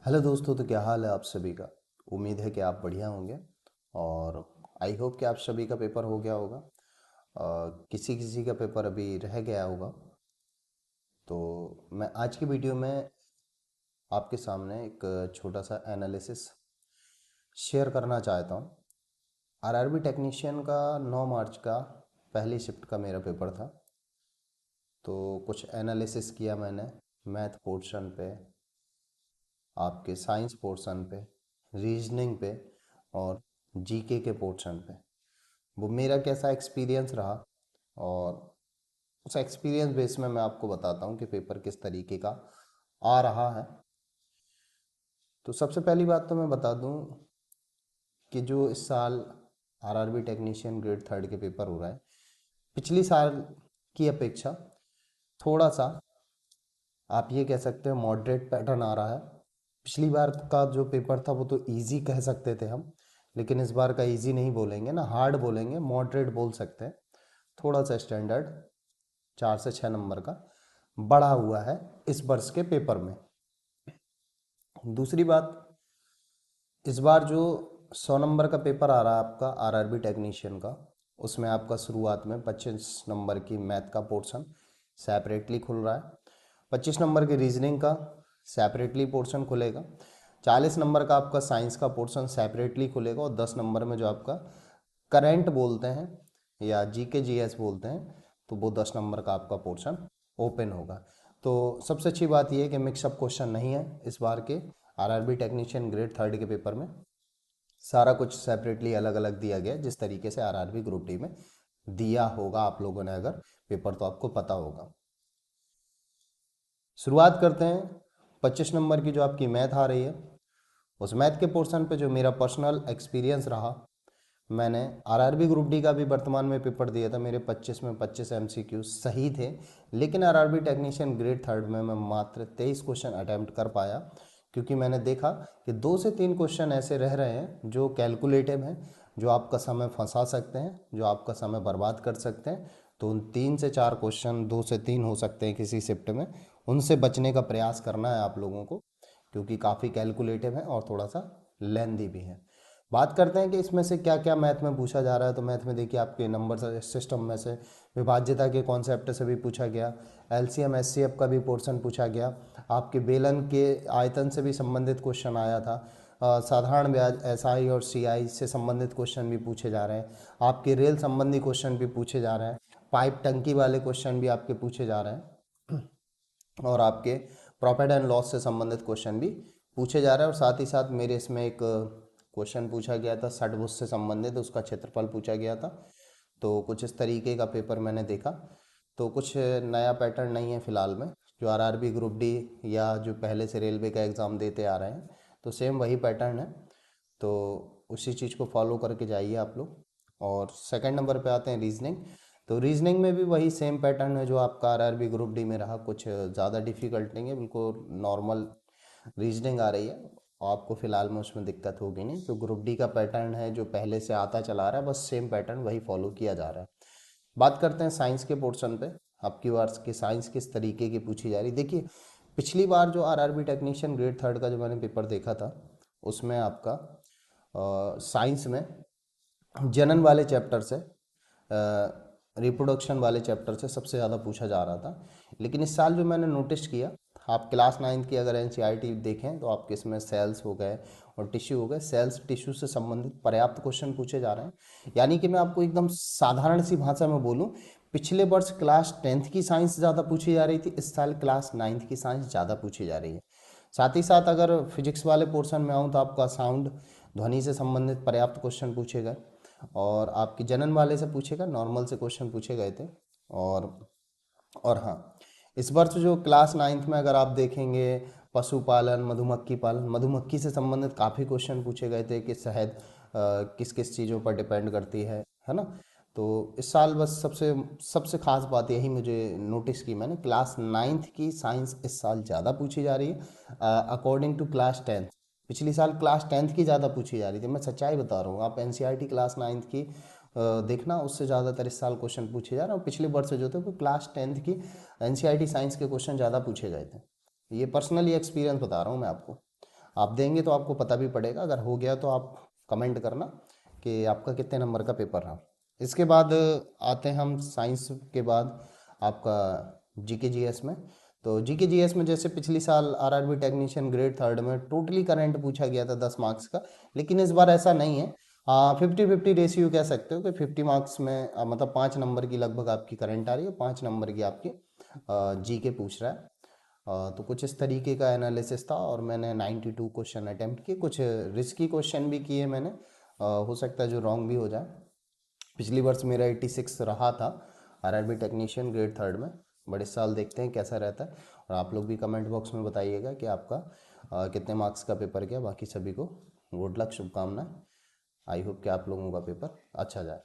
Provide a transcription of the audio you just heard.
Hello दोस्तों, तो क्या हाल है आप सभी का। उम्मीद है कि आप बढ़िया होंगे। और आई होप कि आप सभी का पेपर हो गया होगा। किसी किसी का पेपर अभी रह गया होगा। तो मैं आज की वीडियो में आपके सामने एक छोटा सा एनालिसिस शेयर करना चाहता हूँ। आरआरबी टेक्नीशियन का 9 मार्च का पहली शिफ्ट का मेरा पेपर था। तो कुछ एनालिसिस किया मैंने मैथ पोर्शन पे, आपके साइंस पोर्शन पे, रीजनिंग पे और जीके के पोर्शन पे। वो मेरा कैसा एक्सपीरियंस रहा और उस एक्सपीरियंस बेस में मैं आपको बताता हूँ कि पेपर किस तरीके का आ रहा है। तो सबसे पहली बात तो मैं बता दूँ कि जो इस साल आरआरबी टेक्नीशियन ग्रेड थर्ड के पेपर हो रहा है, पिछली साल की अपेक्षा थोड़ा सा आप ये कह सकते हैं मॉडरेट पैटर्न आ रहा है। पिछली बार का जो पेपर था वो तो इजी कह सकते थे हम, लेकिन इस बार का इजी नहीं बोलेंगे ना, हार्ड बोलेंगे, मॉडरेट बोल सकते हैं। थोड़ा सा स्टैंडर्ड 4 से 6 नंबर का बढ़ा हुआ है इस वर्ष के पेपर में। दूसरी बात, इस बार जो 100 नंबर का पेपर आ रहा है आपका आरआरबी टेक्नीशियन का, उसमें आपका शुरुआत में 25 नंबर की मैथ का पोर्शन सेपरेटली खुल रहा है। 25 नंबर की रीजनिंग का सेपरेटली पोर्शन खुलेगा। 40 नंबर का आपका साइंस का पोर्शन सेपरेटली खुलेगा और 10 नंबर में जो आपका करंट बोलते हैं या जीके जीएस बोलते हैं, तो वो 10 नंबर का आपका पोर्शन ओपन होगा। तो सबसे अच्छी बात यह है कि मिक्सअप क्वेश्चन नहीं है इस बार के आरआरबी टेक्नीशियन ग्रेड थर्ड के पेपर में। सारा कुछ सेपरेटली अलग अलग दिया गया जिस तरीके से आरआरबी ग्रुप डी में दिया होगा। आप लोगों ने अगर पेपर तो आपको पता होगा। शुरुआत करते हैं 25 नंबर की जो आपकी मैथ आ रही है। उस मैथ के पोर्शन पे जो मेरा पर्सनल एक्सपीरियंस रहा, मैंने आरआरबी ग्रुप डी का भी वर्तमान में पेपर दिया था। मेरे 25 में 25 एमसीक्यू सही थे, लेकिन आरआरबी टेक्नीशियन ग्रेड थर्ड में मैं मात्र 23 क्वेश्चन अटैम्प्ट कर पाया, क्योंकि मैंने देखा कि 2 से 3 क्वेश्चन ऐसे रह रहे हैं जो कैलकुलेटिव हैं, जो आपका समय फंसा सकते हैं, जो आपका समय बर्बाद कर सकते हैं। तो उन 3 से 4 क्वेश्चन, 2 से 3 हो सकते हैं किसी शिफ्ट में, उनसे बचने का प्रयास करना है आप लोगों को, क्योंकि काफ़ी कैलकुलेटिव है और थोड़ा सा लेंदी भी है। बात करते हैं कि इसमें से क्या क्या मैथ में पूछा जा रहा है। तो मैथ में देखिए आपके नंबर सिस्टम में से विभाज्यता के कॉन्सेप्ट से भी पूछा गया, एलसीएम एचसीएफ का भी पोर्शन पूछा गया, आपके बेलन के आयतन से भी संबंधित क्वेश्चन आया था, साधारण ब्याज एसआई और सीआई से संबंधित क्वेश्चन भी पूछे जा रहे हैं, आपके रेल संबंधी क्वेश्चन भी पूछे जा रहे हैं, पाइप टंकी वाले क्वेश्चन भी आपके पूछे जा रहे हैं, और आपके प्रॉफिट एंड लॉस से संबंधित क्वेश्चन भी पूछे जा रहे हैं। और साथ ही साथ मेरे इसमें एक क्वेश्चन पूछा गया था षटभुज से संबंधित, उसका क्षेत्रफल पूछा गया था। तो कुछ इस तरीके का पेपर मैंने देखा। तो कुछ नया पैटर्न नहीं है फिलहाल में, जो आरआरबी ग्रुप डी या जो पहले से रेलवे का एग्ज़ाम देते आ रहे हैं, तो सेम वही पैटर्न है। तो उसी चीज़ को फॉलो करके जाइए आप लोग। और सेकंड नंबर पे आते हैं रीजनिंग। तो रीजनिंग में भी वही सेम पैटर्न है जो आपका आरआरबी ग्रुप डी में रहा। कुछ ज़्यादा डिफिकल्ट नहीं है, बिल्कुल नॉर्मल रीजनिंग आ रही है। आपको फिलहाल में उसमें दिक्कत होगी नहीं। तो ग्रुप डी का पैटर्न है जो पहले से आता चला रहा है, बस सेम पैटर्न वही फॉलो किया जा रहा है। बात करते हैं साइंस के पोर्शन पे। आपकी बार की साइंस किस तरीके की पूछी जा रही। देखिए, पिछली बार जो आरआरबी टेक्नीशियन ग्रेड थर्ड का जो मैंने पेपर देखा था, उसमें आपका साइंस में जनन वाले चैप्टर से, रिप्रोडक्शन वाले चैप्टर से सबसे ज़्यादा पूछा जा रहा था। लेकिन इस साल जो मैंने नोटिस किया, आप क्लास 9th की अगर एनसीईआरटी देखें तो आपके इसमें सेल्स हो गए और टिश्यू हो गए, सेल्स टिश्यू से संबंधित पर्याप्त क्वेश्चन पूछे जा रहे हैं। यानी कि मैं आपको एकदम साधारण सी भाषा में बोलूँ, पिछले वर्ष क्लास 10th की साइंस ज़्यादा पूछी जा रही थी, इस साल क्लास 9th की साइंस ज़्यादा पूछी जा रही है। साथ ही साथ अगर फिजिक्स वाले पोर्शन में आऊँ तो आपका साउंड, ध्वनि से संबंधित पर्याप्त क्वेश्चन पूछे गए, और आपके जनन वाले से पूछेगा, नॉर्मल से क्वेश्चन पूछे गए थे। और हाँ, इस वर्ष जो क्लास 9th में अगर आप देखेंगे, पशुपालन, मधुमक्खी पालन, मधुमक्खी से संबंधित काफ़ी क्वेश्चन पूछे गए थे कि शहद किस किस चीज़ों पर डिपेंड करती है ना। तो इस साल बस सबसे सबसे खास बात यही मुझे नोटिस की मैंने, क्लास 9th की साइंस इस साल ज़्यादा पूछी जा रही है अकॉर्डिंग टू क्लास 10th। पिछली साल क्लास 10th की ज़्यादा पूछी जा रही थी, मैं सच्चाई बता रहा हूँ। आप एनसीईआरटी क्लास 9th की देखना, उससे ज़्यादातर इस साल क्वेश्चन पूछे जा रहे हैं। और पिछले वर्ष जो थे वो क्लास 10th की एनसीईआरटी साइंस के क्वेश्चन ज़्यादा पूछे गए थे। ये पर्सनली एक्सपीरियंस बता रहा हूँ मैं आपको। आप देंगे तो आपको पता भी पड़ेगा। अगर हो गया तो आप कमेंट करना कि आपका कितने नंबर का पेपर रहा। इसके बाद आते हैं हम साइंस के बाद आपका जीके जीएस में। तो जीके जीएस में जैसे पिछली साल आरआरबी टेक्नीशियन ग्रेड थर्ड में टोटली करंट पूछा गया था 10 मार्क्स का, लेकिन इस बार ऐसा नहीं है। 50-50 रेशियो कह सकते हो कि 50 मार्क्स में मतलब 5 नंबर की लगभग आपकी करंट आ रही है, 5 नंबर की आपकी जीके पूछ रहा है। तो कुछ इस तरीके का एनालिसिस था और मैंने 92 क्वेश्चन अटेम्प्ट किए, कुछ रिस्की क्वेश्चन भी किए मैंने। हो सकता है जो रॉन्ग भी हो जाए। पिछली वर्ष मेरा 86 रहा था आरआरबी टेक्नीशियन ग्रेड थर्ड में। बट इस साल देखते हैं कैसा रहता है। और आप लोग भी कमेंट बॉक्स में बताइएगा कि आपका कितने मार्क्स का पेपर गया। बाकी सभी को गुड लक, शुभकामनाएं। आई होप कि आप लोगों का पेपर अच्छा जाए।